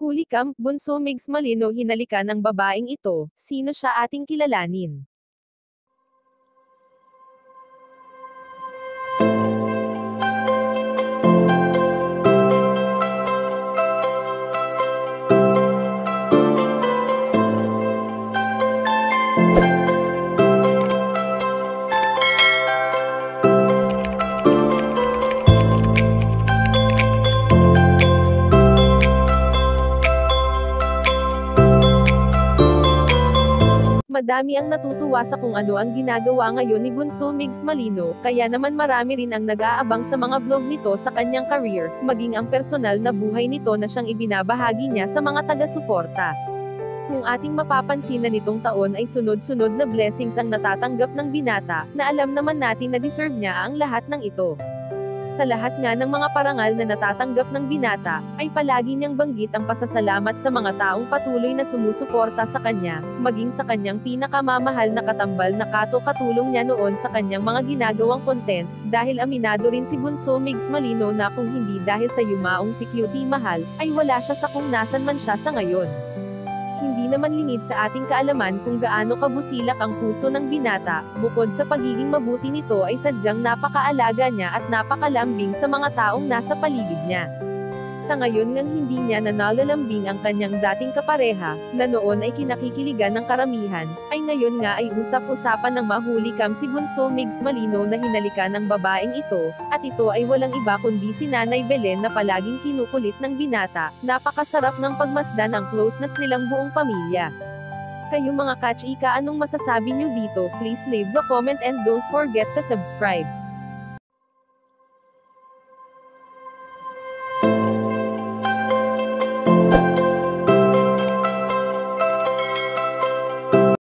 Huli Camp, Bunso Migs Malino hinalikan ng babaeng ito, sino siya ating kilalanin. Madami ang natutuwa sa kung ano ang ginagawa ngayon ni Bunso Migs Malino, kaya naman marami rin ang nag-aabang sa mga vlog nito sa kanyang career, maging ang personal na buhay nito na siyang ibinabahagi niya sa mga taga-suporta. Kung ating mapapansin na nitong taon ay sunod-sunod na blessings ang natatanggap ng binata, na alam naman natin na deserve niya ang lahat ng ito. Sa lahat nga ng mga parangal na natatanggap ng binata, ay palagi niyang banggit ang pasasalamat sa mga taong patuloy na sumusuporta sa kanya, maging sa kanyang pinakamamahal na katambal na katulong niya noon sa kanyang mga ginagawang content, dahil aminado rin si Bunso Migs Malino na kung hindi dahil sa yumaong si Cutie Mahal, ay wala siya sa kung nasan man siya sa ngayon. Hindi naman lingid sa ating kaalaman kung gaano kabusilak ang puso ng binata, bukod sa pagiging mabuti nito ay sadyang napakaalaga niya at napakalambing sa mga taong nasa paligid niya. Sa ngayon ngang hindi niya nalalambing ang kanyang dating kapareha, na noon ay kinakikiligan ng karamihan, ay ngayon nga ay usap-usapan ng mahuli Camp si Bunso Migs Malino na hinalikan ng babaeng ito, at ito ay walang iba kundi si Nanay Belen na palaging kinukulit ng binata. Napakasarap ng pagmasdan ang closeness nilang buong pamilya. Kayo mga kachika, anong masasabi nyo dito? Please leave the comment and don't forget to subscribe.